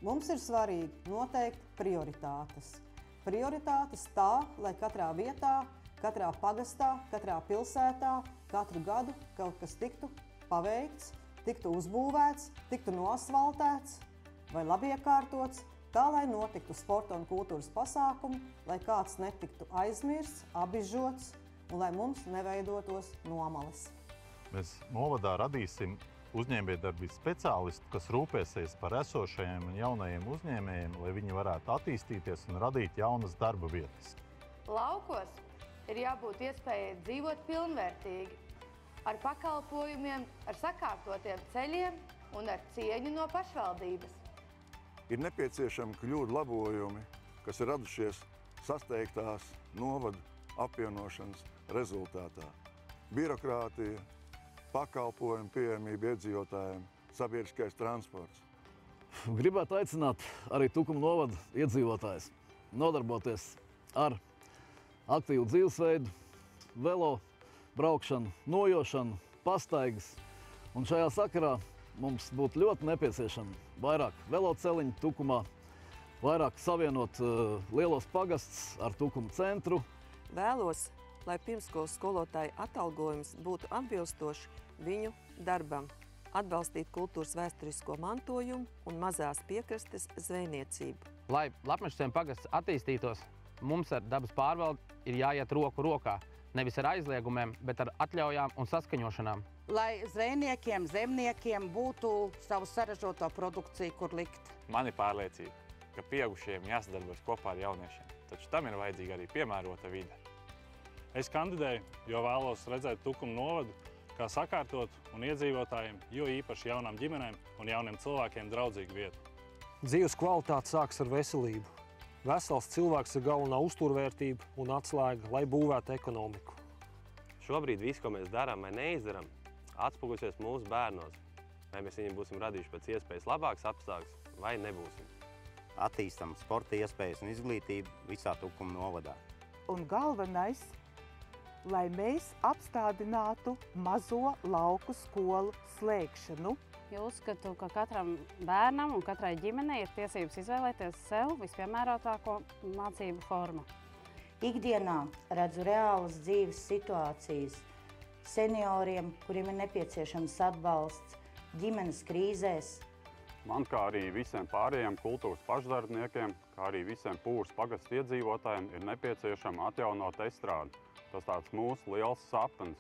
Mums ir svarīgi noteikt prioritātes. Prioritātes tā, lai katrā vietā, katrā pagastā, katrā pilsētā katru gadu kaut kas tiktu paveikts, tiktu uzbūvēts, tiktu noasfaltēts vai labiekārtots, tā, lai notiktu sporta un kultūras pasākumi, lai kāds netiktu aizmirsts, apbižots un lai mums neveidotos nomalis. Mēs novadā radīsim uzņēmējdarbības speciālistu, kas rūpēsies par esošajiem un jaunajiem uzņēmējiem, lai viņi varētu attīstīties un radīt jaunas darba vietas. Laukos ir jābūt iespējai dzīvot pilnvērtīgi, ar pakalpojumiem, ar sakārtotiem ceļiem un ar cieņu no pašvaldības. Ir nepieciešami kļūdu labojumi, kas ir radušies sasteigtās novadu apvienošanas rezultātā. Birokrātija, pakalpojumu pieejamība iedzīvotājiem, sabiedriskais transports. Gribētu aicināt arī Tukuma novada iedzīvotājus nodarboties ar aktīvu dzīvesveidu, velo braukšanu, nojošanu, pastaigas. Un šajā sakarā mums būtu ļoti nepieciešami vairāk veloceliņu Tukumā, vairāk savienot lielos pagastus ar Tukuma centru. Vēlos, lai pirmskolas skolotāju atalgojums būtu atbilstoši viņu darbam, atbalstīt kultūras vēsturisko mantojumu un mazās piekrastes zvejniecību. Lai Lapmeža pagasts attīstītos, mums ar dabas pārvaldi ir jāiet roku rokā, nevis ar aizliegumiem, bet ar atļaujām un saskaņošanām. Lai zvejniekiem, zemniekiem būtu savu saražoto produkciju, kur likt. Man ir pārliecība, ka pieaugušajiem jāsadarbojas kopā ar jauniešiem, taču tam ir vajadzīga arī piemērota vide. Es kandidēju, jo vēlos redzēt Tukuma novadu kā sakārtotu un iedzīvotājiem, jo īpaši jaunām ģimenēm un jauniem cilvēkiem draudzīgu vietu. Dzīves kvalitāte sākas ar veselību. Vesels cilvēks ir galvenā uzturvērtība un atslēga, lai būvētu ekonomiku. Šobrīd viss, ko mēs darām vai neizdarām, atspogļosies mūsu bērnos. Vai mēs viņiem būsim radījuši pēc iespējas labāks apstākļus vai nebūsim. Attīstam sporta iespējas un izglītību visā Tukuma novadā. Un galvenais, lai mēs apstādinātu mazo lauku skolu slēgšanu. Jo uzskatu, ka katram bērnam un katrai ģimenei ir tiesības izvēlēties sev vispiemērotāko mācību formu. Ikdienā redzu reālas dzīves situācijas senioriem, kuriem ir nepieciešams atbalsts, ģimenes krīzēs. Man, kā arī visiem pārējiem kultūras pašdarbniekiem, kā arī visiem Pūras pagasta iedzīvotājiem, ir nepieciešama atjaunot estrādi. Tas tāds mūsu liels sapnis.